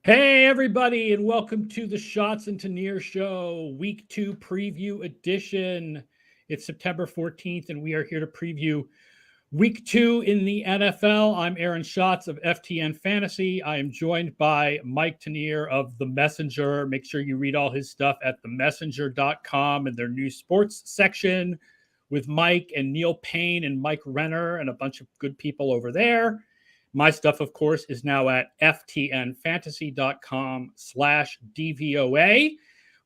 Hey, everybody, and welcome to the Schatz and Tanier Show, Week 2 Preview Edition. It's September 14th, and we are here to preview Week 2 in the NFL. I'm Aaron Schatz of FTN Fantasy. I am joined by Mike Tanier of The Messenger. Make sure you read all his stuff at themessenger.com and their new sports section with Mike and Neil Payne and Mike Renner and a bunch of good people over there. My stuff, of course, is now at ftnfantasy.com/DVOA.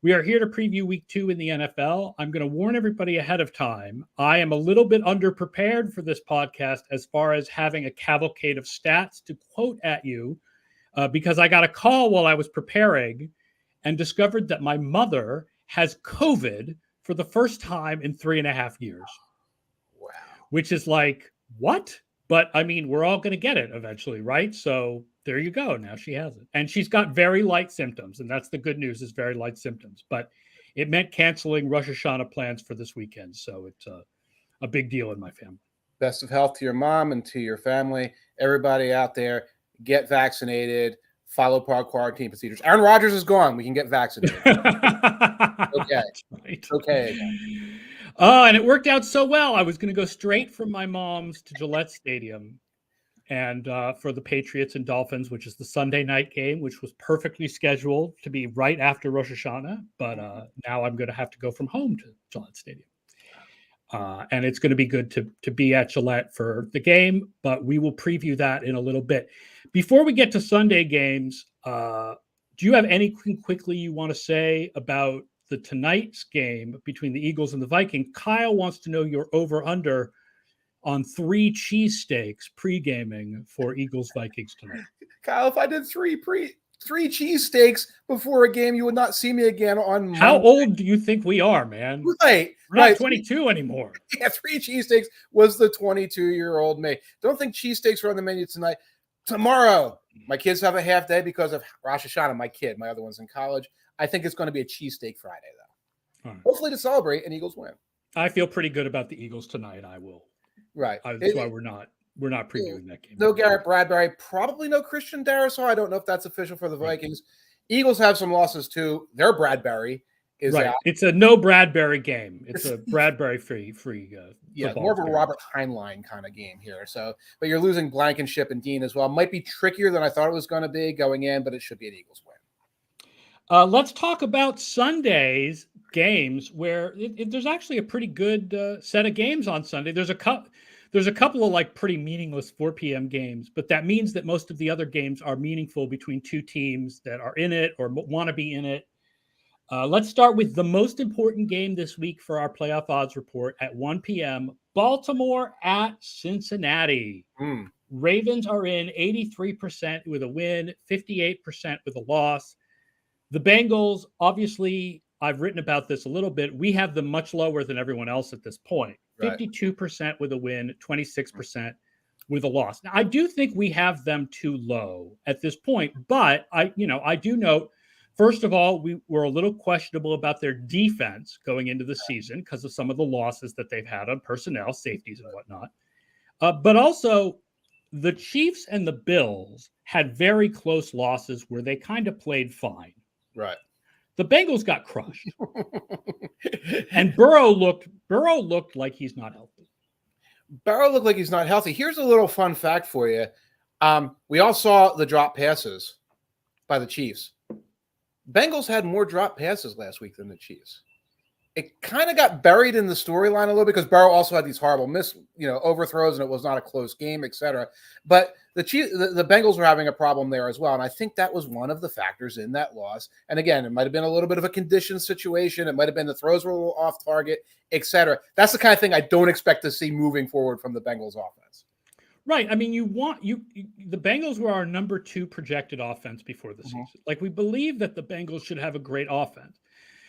We are here to preview Week 2 in the NFL. I'm going to warn everybody ahead of time. I am a little bit underprepared for this podcast as far as having a cavalcade of stats to quote at you because I got a call while I was preparing and discovered that my mother has COVID for the first time in 3.5 years. Wow. Which is like, what? But I mean, we're all going to get it eventually, right? So there you go. Now she has it. And she's got very light symptoms. And that's the good news, is very light symptoms. But it meant canceling Rosh Hashanah plans for this weekend. So it's a big deal in my family. Best of health to your mom and to your family. Everybody out there, get vaccinated. Follow quarantine procedures. Aaron Rodgers is gone. We can get vaccinated. Okay. Right. Okay. Oh, and it worked out so well. I was going to go straight from my mom's to Gillette Stadium and for the Patriots and Dolphins, which is the Sunday night game, which was perfectly scheduled to be right after Rosh Hashanah. But now I'm going to have to go from home to Gillette Stadium. And it's going to be good to be at Gillette for the game, but we will preview that in a little bit. Before we get to Sunday games, do you have anything quickly you want to say about the tonight's game between the Eagles and the Vikings? Kyle wants to know your over-under on 3 cheesesteaks pre-gaming for Eagles-Vikings tonight. Kyle, if I did three cheesesteaks before a game, you would not see me again on Monday. How old do you think we are, man? Right. We're not 22 anymore. Yeah, 3 cheesesteaks was the 22-year-old me. Don't think cheesesteaks are on the menu tonight. Tomorrow, my kids have a half day because of Rosh Hashanah. My other one's in college. I think it's going to be a cheesesteak Friday, though. Right. Hopefully to celebrate and Eagles win. I feel pretty good about the Eagles tonight. I will. Right. That's why we're not previewing that game. No Garrett Bradbury, probably no Christian Darrisaw. I don't know if that's official for the Vikings. Right. Eagles have some losses too. Their Bradbury is right. out. It's a no Bradbury game. It's a Bradbury free. Yeah, more of a Robert Heinlein kind of game here. So, but you're losing Blankenship and Dean as well. Might be trickier than I thought it was going to be going in, but it should be an Eagles win. Let's talk about Sunday's games, where there's actually a pretty good set of games on Sunday. There's a couple of like pretty meaningless 4 p.m. games, but that means that most of the other games are meaningful between 2 teams that are in it or want to be in it. Let's start with the most important game this week for our playoff odds report at 1 p.m. Baltimore at Cincinnati. Ravens are in 83% with a win, 58% with a loss. The Bengals, obviously, I've written about this a little bit. We have them much lower than everyone else at this point. Right. 52% with a win, 26% with a loss. Now, I do think we have them too low at this point, but I do note, first of all, we were a little questionable about their defense going into the season because of some of the losses that they've had on personnel, safeties and whatnot. But also, the Chiefs and the Bills had very close losses where they kind of played fine. Right. The Bengals got crushed. And Burrow looked like he's not healthy. Burrow looked like he's not healthy. Here's a little fun fact for you. We all saw the drop passes by the Chiefs. Bengals had more drop passes last week than the Chiefs. It kind of got buried in the storyline a little because Burrow also had these horrible overthrows, and it was not a close game, etc. But the Bengals were having a problem there as well, and I think that was one of the factors in that loss. And again, it might have been a little bit of a conditioned situation. It might have been the throws were a little off target, etc. That's the kind of thing I don't expect to see moving forward from the Bengals offense. Right. I mean, the Bengals were our number 2 projected offense before the season. Like, we believe that the Bengals should have a great offense.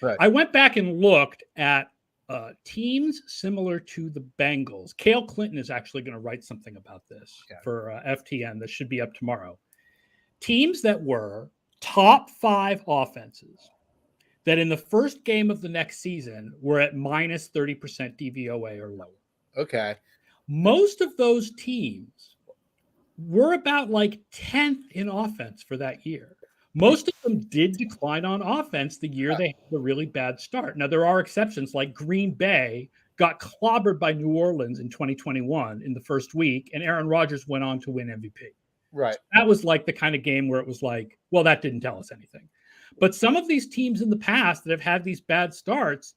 Right. I went back and looked at teams similar to the Bengals. Cale Clinton is actually going to write something about this for FTN that should be up tomorrow. Teams that were top 5 offenses that in the first game of the next season were at minus 30% DVOA or lower. Okay. Most of those teams were about like 10th in offense for that year. Most of them did decline on offense the year they had a really bad start. Now, there are exceptions, like Green Bay got clobbered by New Orleans in 2021 in the first week, and Aaron Rodgers went on to win MVP. Right. So that was like the kind of game where it was like, well, that didn't tell us anything. But some of these teams in the past that have had these bad starts,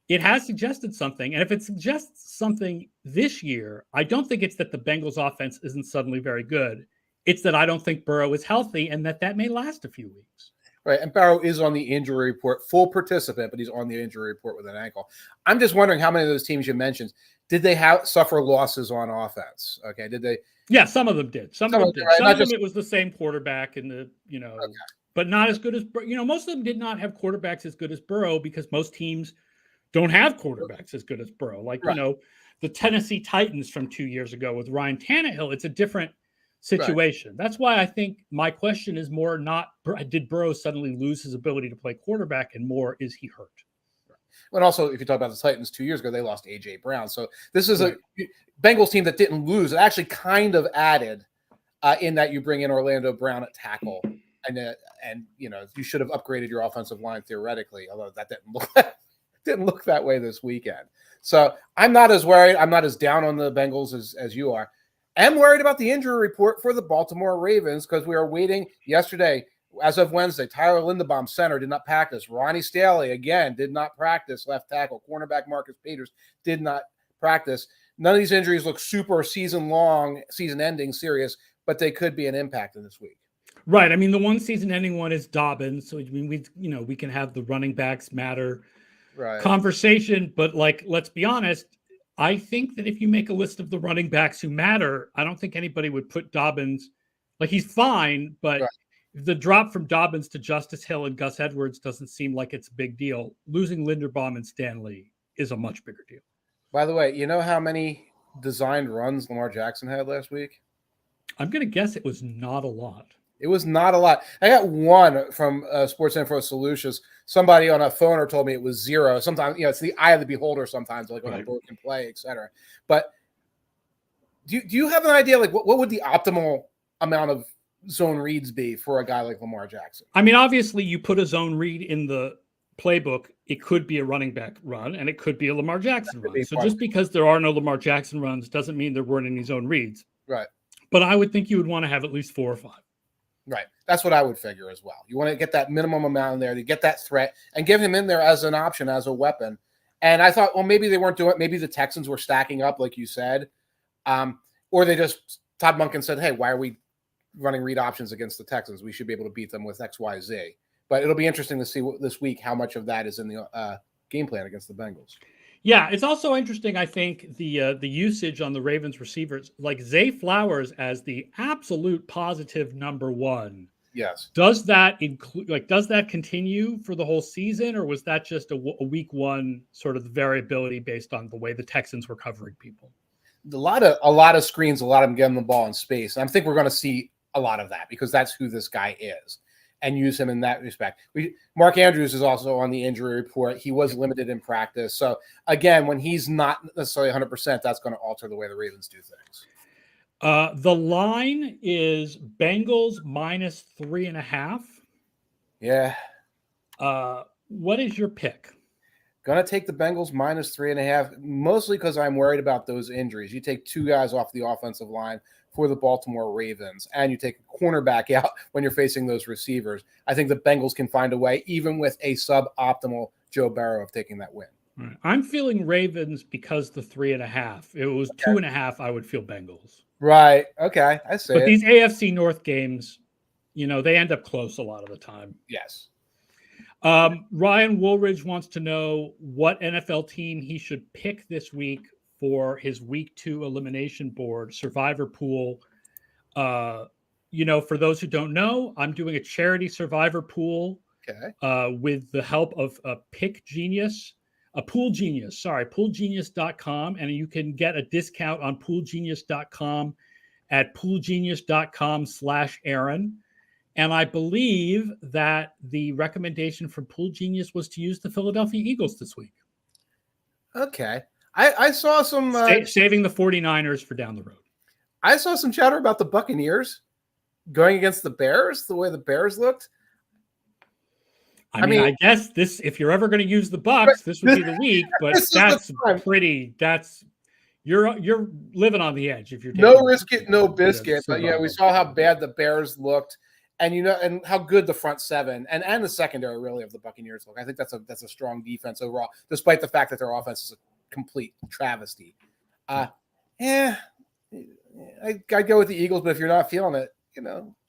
it has suggested something. And if it suggests something this year, I don't think it's that the Bengals offense isn't suddenly very good. It's that I don't think Burrow is healthy and that may last a few weeks. Right. And Burrow is on the injury report, full participant, but he's on the injury report with an ankle. I'm just wondering how many of those teams you mentioned, did they suffer losses on offense? Okay. Did they? Yeah, some of them did. Some of them did. Right? Some of them, it was the same quarterback and but not as good as, most of them did not have quarterbacks as good as Burrow because most teams don't have quarterbacks as good as Burrow. Like, the Tennessee Titans from 2 years ago with Ryan Tannehill, it's a different situation. Right. That's why I think my question is more not, did Burrow suddenly lose his ability to play quarterback, and more, is he hurt? But also, if you talk about the Titans 2 years ago, they lost A.J. Brown. So this is a Bengals team that didn't lose. It actually kind of added in that you bring in Orlando Brown at tackle. And you should have upgraded your offensive line theoretically, although that didn't look that way this weekend. So I'm not as worried. I'm not as down on the Bengals as you are. I'm worried about the injury report for the Baltimore Ravens because we are waiting yesterday. As of Wednesday, Tyler Linderbaum, center, did not practice. Ronnie Stanley, again, did not practice. Left tackle. Cornerback Marcus Peters did not practice. None of these injuries look super season-long, season-ending serious, but they could be an impact in this week. Right. I mean, the one season-ending one is Dobbins. So, I mean, we can have the running backs matter conversation, but let's be honest. I think that if you make a list of the running backs who matter, I don't think anybody would put Dobbins. He's fine, but the drop from Dobbins to Justice Hill and Gus Edwards doesn't seem like it's a big deal. Losing Linderbaum and Stanley is a much bigger deal. By the way, you know how many designed runs Lamar Jackson had last week? I'm going to guess it was not a lot. It was not a lot. I got one from Sports Info Solutions. Somebody on a phoner told me it was 0. Sometimes, it's the eye of the beholder sometimes, like on a broken play, et cetera. But do you have an idea, what would the optimal amount of zone reads be for a guy like Lamar Jackson? I mean, obviously, you put a zone read in the playbook, it could be a running back run, and it could be a Lamar Jackson run. So just because there are no Lamar Jackson runs doesn't mean there weren't any zone reads. Right. But I would think you would want to have at least 4 or 5. Right. That's what I would figure as well. You want to get that minimum amount in there to get that threat and give him in there as an option, as a weapon. And I thought, well, maybe they weren't doing it. Maybe the Texans were stacking up, like you said. Or they just, Todd Monken said, hey, why are we running read options against the Texans? We should be able to beat them with X, Y, Z. But it'll be interesting to see this week how much of that is in the game plan against the Bengals. Yeah, it's also interesting, I think, the usage on the Ravens receivers, like Zay Flowers as the absolute positive number 1. Yes. Does that include, does that continue for the whole season, or was that just a week 1 sort of variability based on the way the Texans were covering people? A lot of screens, a lot of them getting the ball in space. And I think we're going to see a lot of that because that's who this guy is. And use him in that respect. Mark Andrews is also on the injury report. He was limited in practice. So, again, when he's not necessarily 100%, that's going to alter the way the Ravens do things. The line is Bengals -3.5. Yeah. What is your pick? Going to take the Bengals -3.5, mostly because I'm worried about those injuries. You take 2 guys off the offensive line for the Baltimore Ravens, and you take a cornerback out when you're facing those receivers. I think the Bengals can find a way, even with a suboptimal Joe Burrow, of taking that win. Right. I'm feeling Ravens because the 3.5. If it was 2.5, I would feel Bengals. Right. Okay. I see. But these AFC North games, they end up close a lot of the time. Yes. Ryan Woolridge wants to know what NFL team he should pick this week for his week 2 elimination board survivor pool. For those who don't know, I'm doing a charity survivor pool with the help of a poolgenius.com. And you can get a discount on poolgenius.com at poolgenius.com/Aaron. And I believe that the recommendation from Pool Genius was to use the Philadelphia Eagles this week. Okay. I saw some saving the 49ers for down the road. I saw some chatter about the Buccaneers going against the Bears, the way the Bears looked. I mean, I guess this, if you're ever going to use the Bucks, this would be the week, but you're living on the edge if you're taking no risk it, no biscuit. But yeah, we saw how bad the Bears looked, and and how good the front seven and the secondary really of the Buccaneers look. I think that's a strong defense overall, despite the fact that their offense is a complete travesty. I'd go with the Eagles, but if you're not feeling it,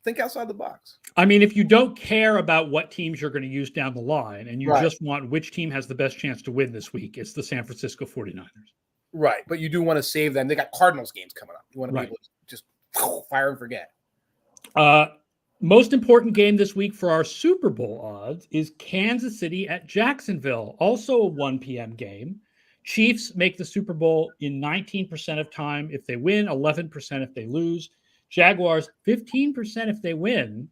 think outside the box. I mean, if you don't care about what teams you're going to use down the line and you just want which team has the best chance to win this week, it's the San Francisco 49ers. Right, but you do want to save them. They got Cardinals games coming up. You want to be able to just fire and forget. Most important game this week for our Super Bowl odds is Kansas City at Jacksonville, also a 1 p.m. game. Chiefs make the Super Bowl in 19% of time if they win, 11% if they lose. Jaguars, 15% if they win,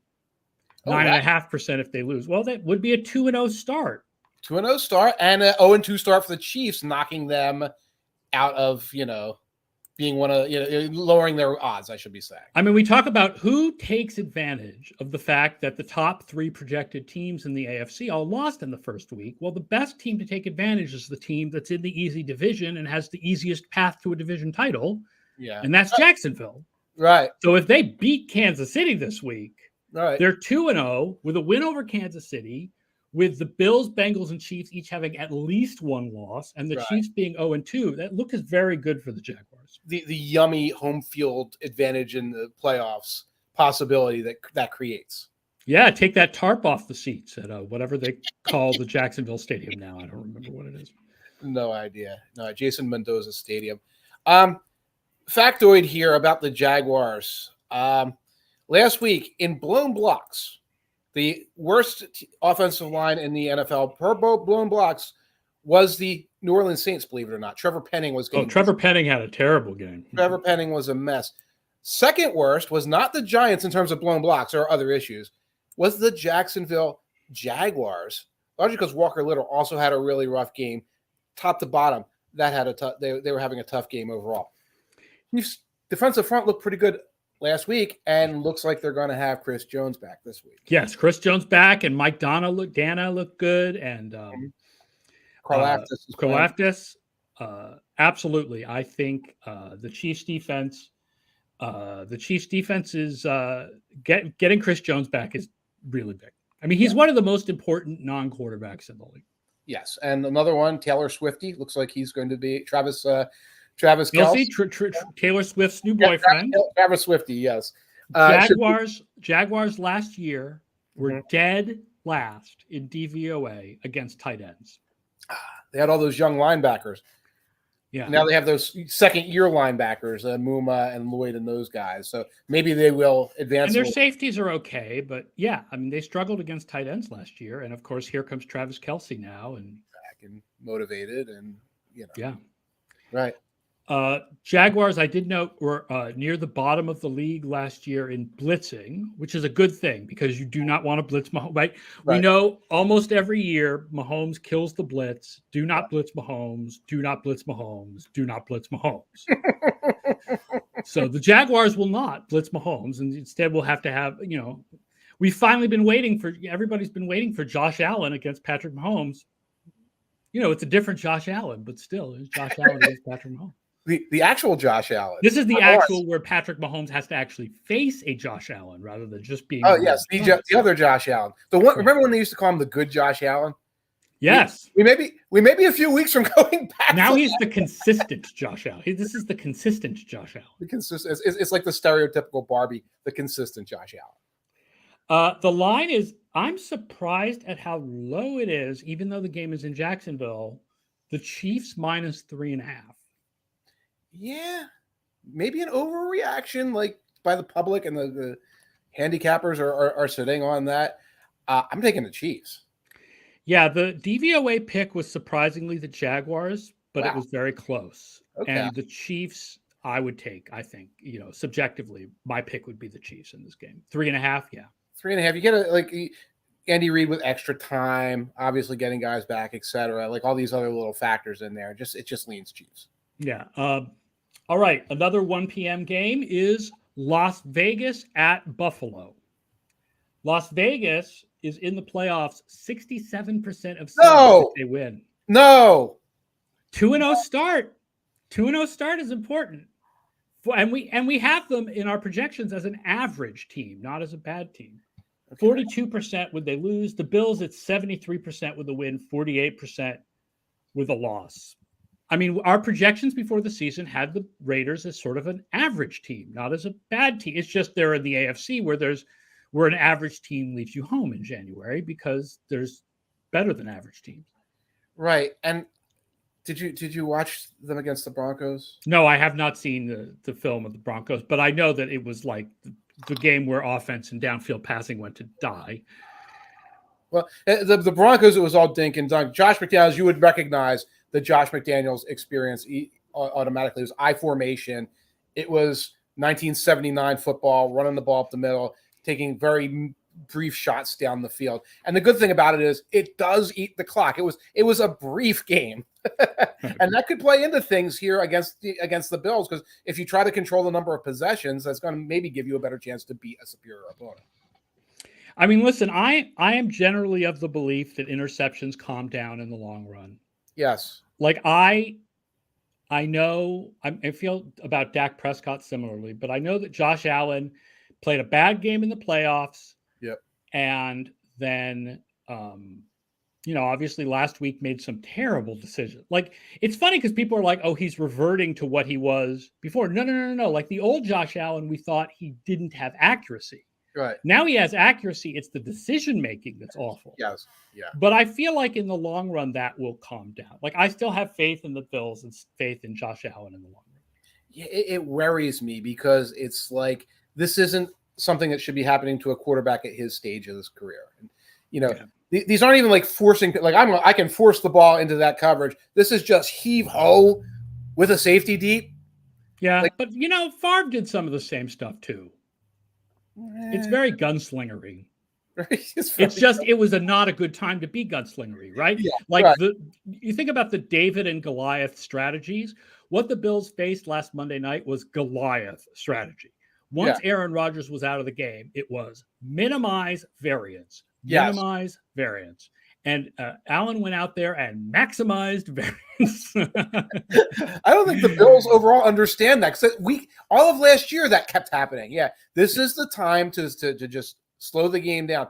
9.5% if they lose. Well, that would be a 2-0 start. 2-0 start and a 0-2 start for the Chiefs, knocking them out of, being lowering their odds, I should be saying. I mean, we talk about who takes advantage of the fact that the top 3 projected teams in the AFC all lost in the first week. Well, the best team to take advantage is the team that's in the easy division and has the easiest path to a division title. Yeah. And that's Jacksonville. Right. So if they beat Kansas City this week, they're 2-0 with a win over Kansas City, with the Bills, Bengals, and Chiefs each having at least 1 loss, and the Chiefs being 0-2. That look is very good for the Jaguars. The yummy home field advantage in the playoffs possibility that creates. Yeah, take that tarp off the seats at whatever they call the Jacksonville Stadium now. I don't remember what it is. No idea. No, Jason Mendoza Stadium. Factoid here about the Jaguars. Last week in blown blocks, the worst offensive line in the NFL per blown blocks was the New Orleans Saints, believe it or not. Trevor Penning was getting Trevor Penning had a terrible game. Trevor Penning was a mess. Second worst was not the Giants in terms of blown blocks or other issues, was the Jacksonville Jaguars. Largely because Walker Little also had a really rough game, top to bottom. That had they were having a tough game overall. Defensive front looked pretty good last week, and looks like they're going to have Chris Jones back this week. Yes, Chris Jones back, and Mike Dana looked good, and Karlaftis. Absolutely, I think the Chiefs defense is getting Chris Jones back is really big. I mean, he's one of the most important non-quarterbacks in the league. Yes, and another one, Taylor Swifty, looks like he's going to be Travis Kelce, Taylor Swift's new boyfriend. Travis Swifty, yes. Jaguars last year were dead last in DVOA against tight ends. They had all those young linebackers. Yeah. Now they have those second-year linebackers, Muma and Lloyd and those guys. So maybe they will advance. And their safeties are okay, but yeah, I mean, they struggled against tight ends last year. And of course, here comes Travis Kelce now, and back and motivated, and yeah, right. Jaguars, I did note, were near the bottom of the league last year in blitzing, which is a good thing because you do not want to blitz Mahomes, right? We know almost every year Mahomes kills the blitz. Do not blitz Mahomes. Do not blitz Mahomes. Do not blitz Mahomes. So the Jaguars will not blitz Mahomes, and instead we'll have to have, we've finally been everybody's been waiting for Josh Allen against Patrick Mahomes. It's a different Josh Allen, but still, it's Josh Allen against Patrick Mahomes. The actual Josh Allen. This is the actual where Patrick Mahomes has to actually face a Josh Allen rather than just being. Oh yes, the other Josh Allen. The one. Remember when they used to call him the good Josh Allen? Yes. We may be a few weeks from going back. Now he's the consistent Josh Allen. This is the consistent Josh Allen. The consistent. It's like the stereotypical Barbie. The consistent Josh Allen. The line is. I'm surprised at how low it is, even though the game is in Jacksonville. The Chiefs -3.5. Yeah, maybe an overreaction, like by the public, and the handicappers are sitting on that. I'm taking the Chiefs. Yeah, the DVOA pick was surprisingly the Jaguars, but it was very close. Okay. And the Chiefs, I would take. I think subjectively, my pick would be the Chiefs in this game. 3.5, yeah. 3.5. You get Andy Reid with extra time, obviously getting guys back, etc. Like all these other little factors in there. It just leans Chiefs. Yeah. All right. Another 1 p.m. game is Las Vegas at Buffalo. Las Vegas is in the playoffs 67% of No, if they win. no. 2-0 start. 2-0 start is important. And we have them in our projections as an average team, not as a bad team. Okay. 42% would they lose. The Bills, it's 73% with a win, 48% with a loss. I mean, our projections before the season had the Raiders as sort of an average team, not as a bad team. It's just they're in the AFC where an average team leaves you home in January because there's better than average teams. Right. And did you watch them against the Broncos? No, I have not seen the film of the Broncos, but I know that it was like the game where offense and downfield passing went to die. Well, the Broncos, it was all dink and dunk. Josh McDaniels, you would recognize the Josh McDaniels experience automatically. It was I formation. It was 1979 football, running the ball up the middle, taking very brief shots down the field. And the good thing about it is it does eat the clock. It was a brief game. And that could play into things here against the Bills, because if you try to control the number of possessions, that's going to maybe give you a better chance to beat a superior opponent. I mean, listen, I am generally of the belief that interceptions calm down in the long run. Yes. Like I know I feel about Dak Prescott similarly, but I know that Josh Allen played a bad game in the playoffs. Yep. And then, obviously last week made some terrible decisions. Like, it's funny because people are like, oh, he's reverting to what he was before. No. Like the old Josh Allen, we thought he didn't have accuracy. Right. Now he has accuracy. It's the decision-making that's awful. Yes. Yeah. But I feel like in the long run, that will calm down. Like, I still have faith in the Bills and faith in Josh Allen in the long run. Yeah, it worries me because it's like, this isn't something that should be happening to a quarterback at his stage of his career. And, these aren't even like forcing, like I can force the ball into that coverage. This is just heave ho with a safety deep. Yeah. Like, but Favre did some of the same stuff too. It's very gunslingery. It was not a good time to be gunslingery, right? Yeah, like right. You think about the David and Goliath strategies. What the Bills faced last Monday night was Goliath strategy. Once Aaron Rodgers was out of the game, it was minimize variance. Minimize variance. And Allen went out there and maximized variance. I don't think the Bills overall understand that, because all of last year that kept happening. Yeah, this is the time to just slow the game down.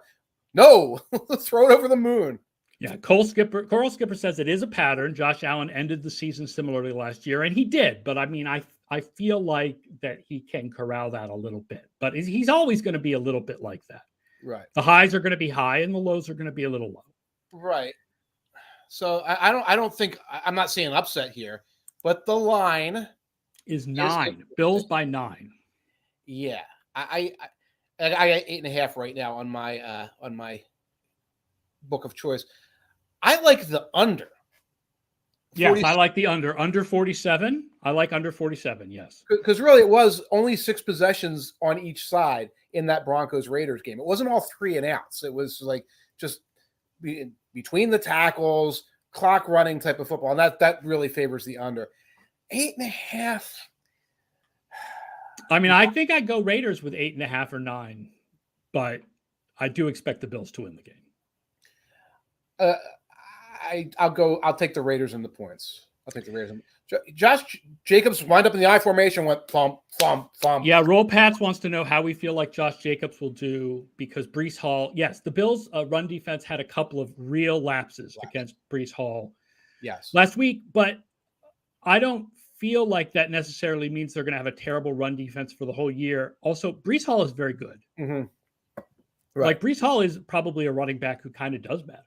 No, throw it over the moon. Yeah, Coral Skipper says it is a pattern. Josh Allen ended the season similarly last year, and he did. But I mean, I feel like that he can corral that a little bit. But he's always going to be a little bit like that. Right. The highs are going to be high, and the lows are going to be a little low. Right. So I don't think, I'm not saying upset here, but the line is 9. Bills by 9. Yeah. I got 8.5 right now on my book of choice. I like the under. Yes, I like the under 47. I like under 47. Yes. Because really it was only 6 possessions on each side in that Broncos Raiders game. It wasn't all 3 and outs. It was like just between the tackles, clock running type of football. And that really favors the under. 8.5. I mean, I think I'd go Raiders with 8.5 or 9, but I do expect the Bills to win the game. I'll take the Raiders in the points. I'll take the Raiders. Josh Jacobs wind up in the I formation, went thump, thump, thump. Yeah, Roll Pats wants to know how we feel like Josh Jacobs will do, because Breece Hall, yes, the Bills' run defense had a couple of real lapses against Breece Hall last week, but I don't feel like that necessarily means they're going to have a terrible run defense for the whole year. Also, Breece Hall is very good. Mm-hmm. Right. Like, Breece Hall is probably a running back who kind of does matter.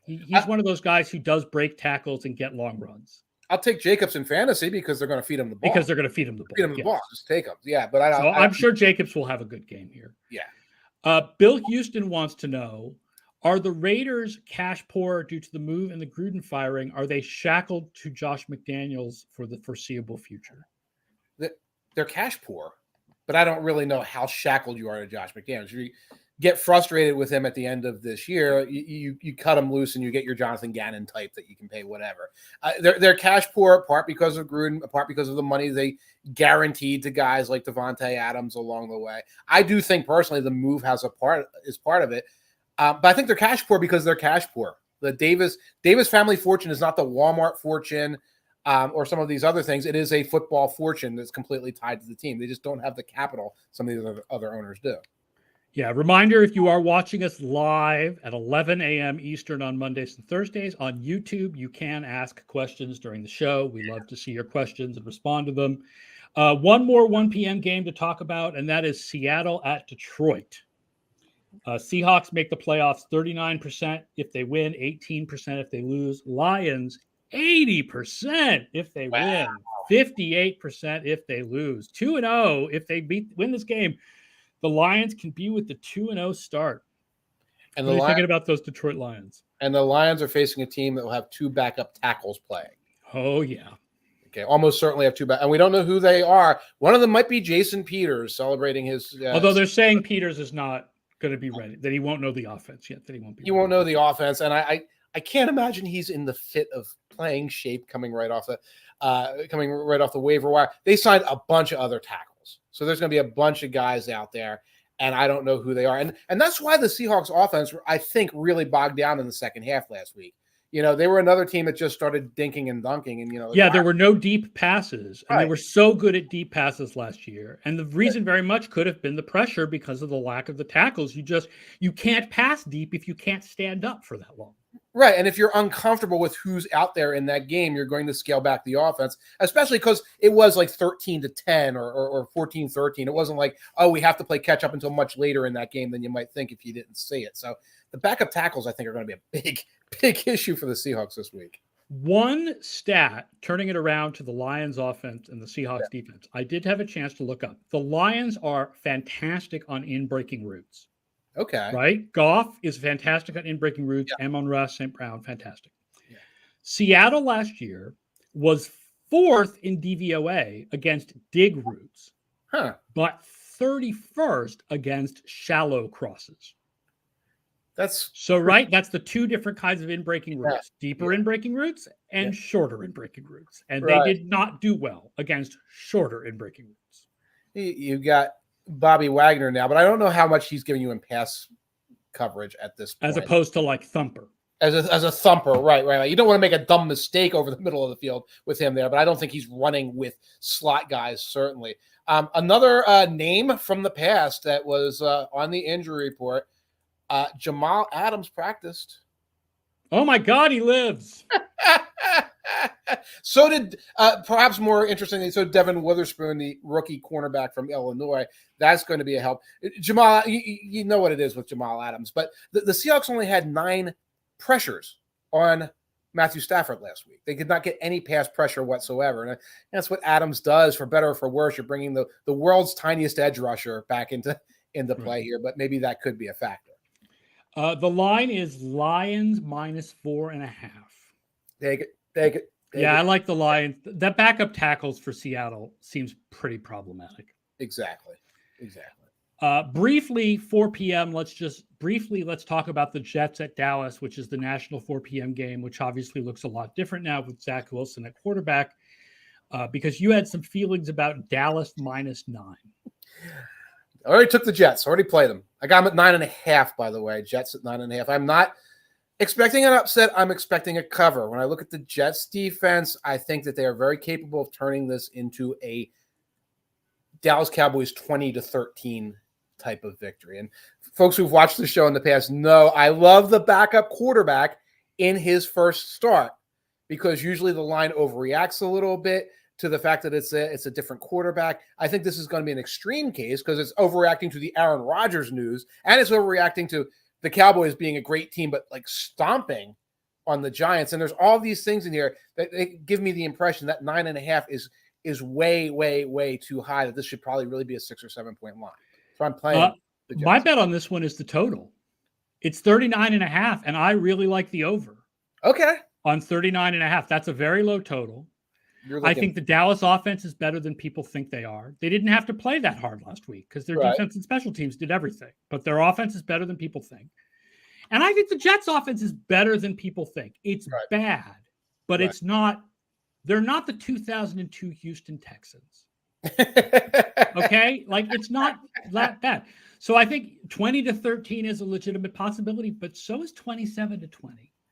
He's one of those guys who does break tackles and get long runs. I'll take Jacobs in fantasy because they're going to feed him the ball. Just take him. Yeah, but I'm sure Jacobs will have a good game here. Yeah. Bill Houston wants to know, are the Raiders cash poor due to the move and the Gruden firing? Are they shackled to Josh McDaniels for the foreseeable future? They're cash poor, but I don't really know how shackled you are to Josh McDaniels. You get frustrated with him at the end of this year, you cut him loose and you get your Jonathan Gannon type that you can pay whatever. They're cash poor, part because of Gruden, part because of the money they guaranteed to guys like Devontae Adams along the way. I do think personally the move is part of it. But I think they're cash poor because they're cash poor. The Davis family fortune is not the Walmart fortune or some of these other things. It is a football fortune that's completely tied to the team. They just don't have the capital some of these other owners do. Yeah, reminder, if you are watching us live at 11 a.m. Eastern on Mondays and Thursdays on YouTube, you can ask questions during the show. We love to see your questions and respond to them. One more 1 p.m. game to talk about, and that is Seattle at Detroit. Seahawks make the playoffs 39% if they win, 18% if they lose. Lions, 80% if they win, 58% if they lose. 2-0 if they win this game. The Lions can be with the 2-0 start. And what are you thinking about those Detroit Lions? And the Lions are facing a team that will have 2 backup tackles playing. Oh, yeah. Okay, almost certainly have 2 and we don't know who they are. One of them might be Jason Peters celebrating his. Although they're saying Peters is not going to be ready, that he won't know the offense yet, that he won't be. He won't know the offense, and I can't imagine he's in the fit of playing shape coming right off the waiver wire. They signed a bunch of other tackles, so there's going to be a bunch of guys out there, and I don't know who they are, and that's why the Seahawks offense, I think, really bogged down in the second half last week. You know, they were another team that just started dinking and dunking, and there were no deep passes, and they were so good at deep passes last year. And the reason very much could have been the pressure because of the lack of the tackles. You can't pass deep if you can't stand up for that long. Right, and if you're uncomfortable with who's out there in that game, you're going to scale back the offense, especially because it was like 13-10 or 14-13. It wasn't like, oh, we have to play catch up until much later in that game than you might think if you didn't see it. So the backup tackles, I think, are going to be a big issue for the Seahawks this week. One stat, turning it around to the Lions offense and the Seahawks defense, I did have a chance to look up. The Lions are fantastic on in-breaking routes. Okay. Right? Goff is fantastic on in-breaking routes. Amon-Ra, St. Brown, fantastic. Yeah. Seattle last year was 4th in DVOA against dig routes, but 31st against shallow crosses. That's the 2 different kinds of in-breaking routes, deeper in-breaking routes and shorter in-breaking routes. And they did not do well against shorter in-breaking routes. You got Bobby Wagner now, but I don't know how much he's giving you in pass coverage at this point. As opposed to like thumper. As a thumper, right. You don't want to make a dumb mistake over the middle of the field with him there, but I don't think he's running with slot guys, certainly. Another name from the past that was on the injury report, Jamal Adams practiced. Oh my God, he lives. So did, perhaps more interestingly, so Devin Witherspoon, the rookie cornerback from Illinois. That's going to be a help. Jamal, you know what it is with Jamal Adams, but the Seahawks only had 9 pressures on Matthew Stafford last week. They did not get any pass pressure whatsoever. And that's what Adams does, for better or for worse. You're bringing the world's tiniest edge rusher back into play here, but maybe that could be a factor. The line is Lions -4.5. Take it. I like the Lions. That backup tackles for Seattle seems pretty problematic. Exactly. Briefly, 4 p.m. Let's talk about the Jets at Dallas, which is the national 4 p.m. game, which obviously looks a lot different now with Zach Wilson at quarterback, because you had some feelings about Dallas -9. I already took the Jets. Already played them. I got them at 9.5, by the way. Jets at 9.5. I'm not expecting an upset. I'm expecting a cover. When I look at the Jets defense, I think that they are very capable of turning this into a Dallas Cowboys 20-13 type of victory. And folks who've watched the show in the past know I love the backup quarterback in his first start, because usually the line overreacts a little bit to the fact that it's a different quarterback. I think this is going to be an extreme case because it's overreacting to the Aaron Rodgers news, and it's overreacting to the Cowboys being a great team, but like stomping on the Giants. And there's all these things in here that they give me the impression that 9.5 is way, way, way too high, that this should probably really be a 6 or 7 point line. So I'm playing. My bet on this one is the total. It's 39.5, and I really like the over. Okay. On 39.5. That's a very low total. I think the Dallas offense is better than people think they are. They didn't have to play that hard last week because their defense and special teams did everything. But their offense is better than people think. And I think the Jets offense is better than people think. It's bad, but it's not. They're not the 2002 Houston Texans. Okay? Like, it's not that bad. So I think 20-13 is a legitimate possibility, but so is 27-20.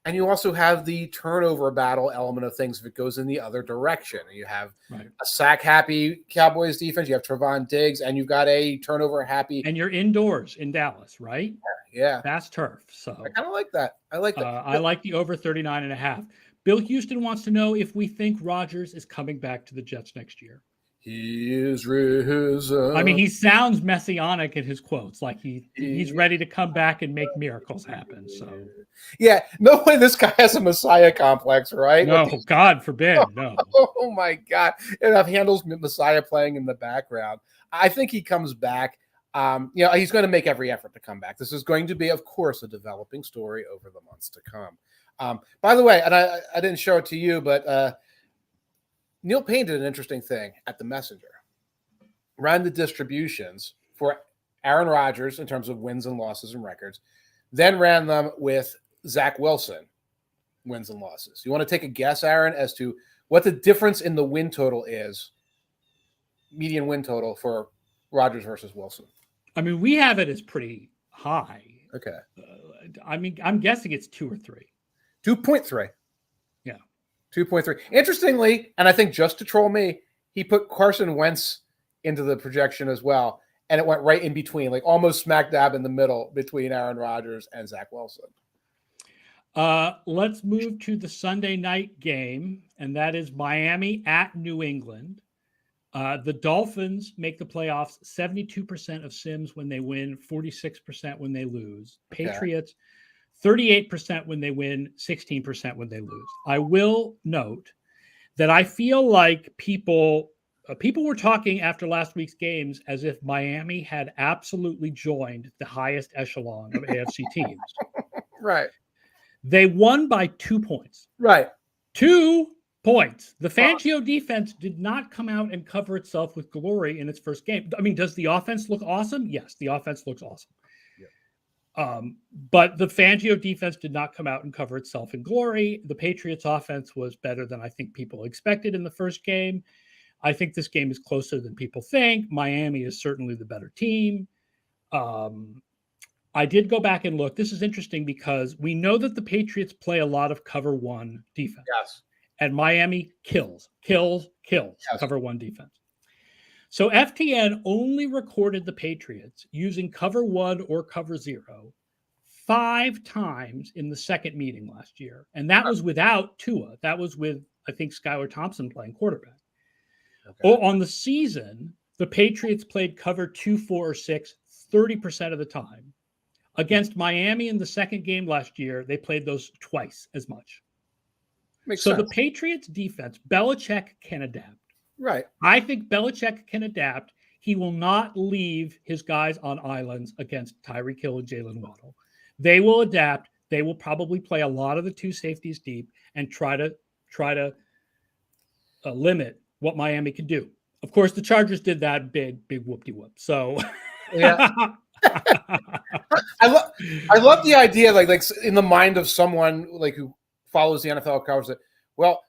And you also have the turnover battle element of things if it goes in the other direction. You have a sack-happy Cowboys defense. You have Trevon Diggs, and you've got a turnover-happy. And you're indoors in Dallas, right? Yeah. Fast turf. So I kind of like that. I like that. I like the over 39.5. Bill Houston wants to know if we think Rodgers is coming back to the Jets next year. He is risen. I mean, he sounds messianic in his quotes, like he's ready to come back and make miracles happen. So, yeah, no way this guy has a Messiah complex, right? No, God forbid, no. Oh my God! Enough handles Messiah playing in the background. I think he comes back. He's going to make every effort to come back. This is going to be, of course, a developing story over the months to come. By the way, and I didn't show it to you, but Neil Payne did an interesting thing at the Messenger. Ran the distributions for Aaron Rodgers in terms of wins and losses and records, then ran them with Zach Wilson wins and losses. You want to take a guess, Aaron, as to what the difference in the win total is, median win total for Rodgers versus Wilson? I mean, we have it as pretty high. Okay. I'm guessing it's 2 or 3. 2.3. 2.3. Interestingly, and I think just to troll me, he put Carson Wentz into the projection as well, and it went right in between, like almost smack dab in the middle between Aaron Rodgers and Zach Wilson. Let's move to the Sunday night game, and that is Miami at New England. The Dolphins make the playoffs 72% of Sims when they win, 46% when they lose. Patriots 38% when they win, 16% when they lose. I will note that I feel like people were talking after last week's games as if Miami had absolutely joined the highest echelon of AFC teams. Right. They won by 2 points. Right. 2 points. The Fangio defense did not come out and cover itself with glory in its first game. I mean, does the offense look awesome? Yes, the offense looks awesome. But the Fangio defense did not come out and cover itself in glory. The Patriots offense was better than I think people expected in the first game. I think this game is closer than people think. Miami is certainly the better team. I did go back and look. This is interesting because we know that the Patriots play a lot of cover one defense. Yes. And Miami kills yes. Cover one defense. So FTN only recorded the Patriots using cover 1 or cover 0 5 times in the second meeting last year. And that was without Tua. That was with, I think, Skylar Thompson playing quarterback. Okay. On the season, the Patriots played cover 2, 4, or 6 30% of the time. Against Miami in the second game last year, they played those twice as much. Makes sense. The Patriots defense, Belichick can adapt. Right. I think Belichick can adapt. He will not leave his guys on islands against Tyreek Hill and Jalen Waddle. They will adapt. They will probably play a lot of the 2 safeties deep and try to limit what Miami can do. Of course, the Chargers did that big whoop-de-whoop. So, yeah. I love the idea, like in the mind of someone like who follows the NFL covers it. Well,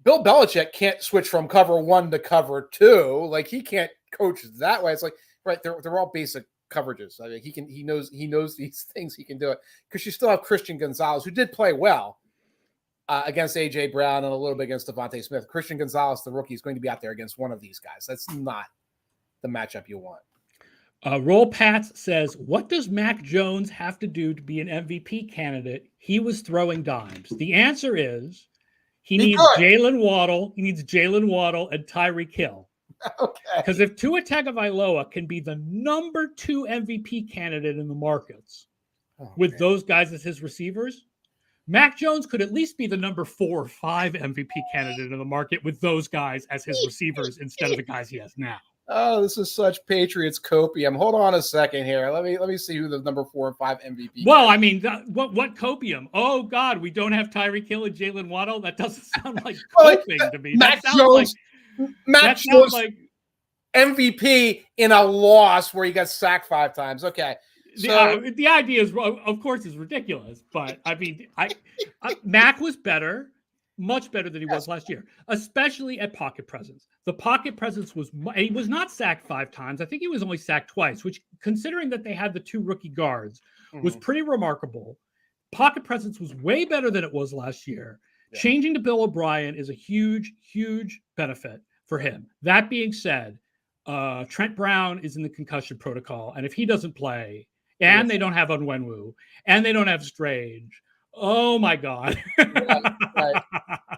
Bill Belichick can't switch from cover 1 to cover 2. Like he can't coach that way. It's like, right, they're all basic coverages. I mean, he knows these things. He can do it because you still have Christian Gonzalez, who did play well against AJ Brown and a little bit against Devontae Smith. Christian Gonzalez, the rookie, is going to be out there against one of these guys. That's not the matchup you want. Roll Pats says, what does Mac Jones have to do to be an MVP candidate? He was throwing dimes. The answer is he needs Jalen Waddle. He needs Jalen Waddle and Tyreek Hill. Okay. Because if Tua Tagovailoa can be the number 2 MVP candidate in the markets with those guys as his receivers, Mac Jones could at least be the number 4 or 5 MVP candidate in the market with those guys as his receivers instead of the guys he has now. Oh, this is such Patriots copium. Hold on a second here. Let me see who the number 4 and 5 MVP. Well, I mean, what copium? Oh God, we don't have Tyreek Hill and Jalen Waddle. That doesn't sound like coping to me. Mac Jones, MVP in a loss where he got sacked 5 times. Okay. So the idea is, of course, is ridiculous, but I mean, Mac was better. much better than he was last year, especially at pocket presence. The pocket presence he was not sacked 5 times. I think he was only sacked twice, which, considering that they had the 2 rookie guards, was pretty remarkable. Pocket presence was way better than it was last year. Yeah. Changing to Bill O'Brien is a huge, huge benefit for him. That being said, Trent Brown is in the concussion protocol, and if he doesn't play, and they don't have Onwenu, and they don't have Strange, oh my God.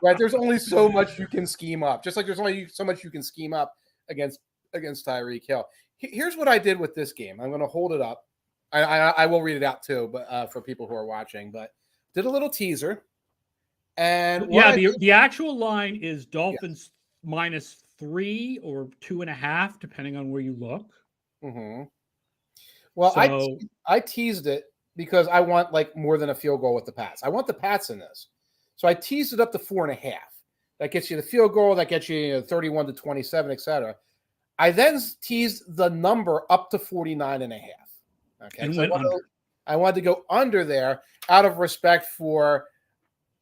Right. There's only so much you can scheme up. Just like there's only so much you can scheme up against Tyreek Hill. Here's what I did with this game. I'm going to hold it up. I will read it out too, but for people who are watching. But did a little teaser. And the actual line is Dolphins -3 or 2.5, depending on where you look. Mm-hmm. Well, so, I teased it because I want like more than a field goal with the Pats. I want the Pats in this. So I teased it up to 4.5. That gets you the field goal. That gets you 31-27, etc. I then teased the number up to 49.5. Okay. And so I wanted to go under there out of respect for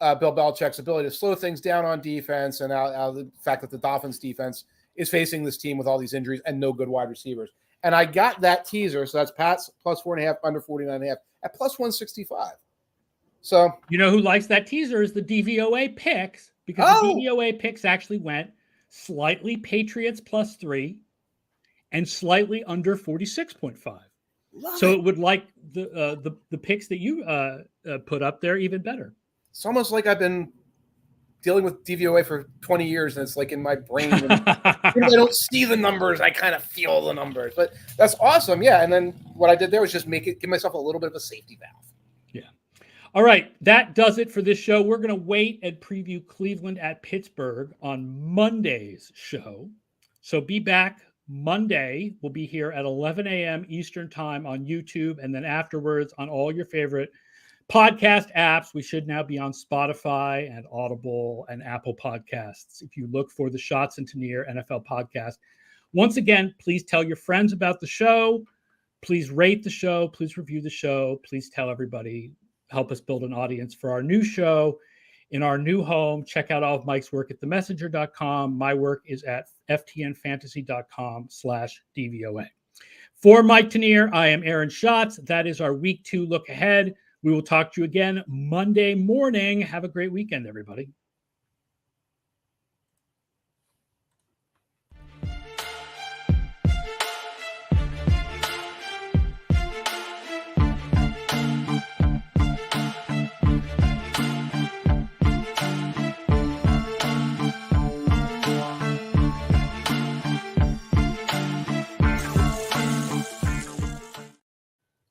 Bill Belichick's ability to slow things down on defense and out of the fact that the Dolphins defense is facing this team with all these injuries and no good wide receivers. And I got that teaser. So that's Pats plus 4.5 under 49.5 at plus 165. So you know who likes that teaser is the DVOA picks, because the DVOA picks actually went slightly Patriots +3 and slightly under 46.5. So it would like the picks that you put up there even better. It's almost like I've been dealing with DVOA for 20 years, and it's like in my brain. Even I don't see the numbers, I kind of feel the numbers. But that's awesome, yeah. And then what I did there was just give myself a little bit of a safety valve. Yeah. All right, that does it for this show. We're going to wait and preview Cleveland at Pittsburgh on Monday's show. So be back Monday. We'll be here at 11 a.m. Eastern time on YouTube, and then afterwards on all your favorite podcast apps. We should now be on Spotify and Audible and Apple Podcasts if you look for the Schatz and Tanier NFL podcast. Once again, please tell your friends about the show. Please rate the show. Please review the show. Please tell everybody. Help us build an audience for our new show in our new home. Check out all of Mike's work at themessenger.com. My work is at ftnfantasy.com/DVOA. For Mike Tanier, I am Aaron Schatz. That is our week 2 look ahead. We will talk to you again Monday morning. Have a great weekend, everybody.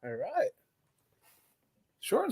All right.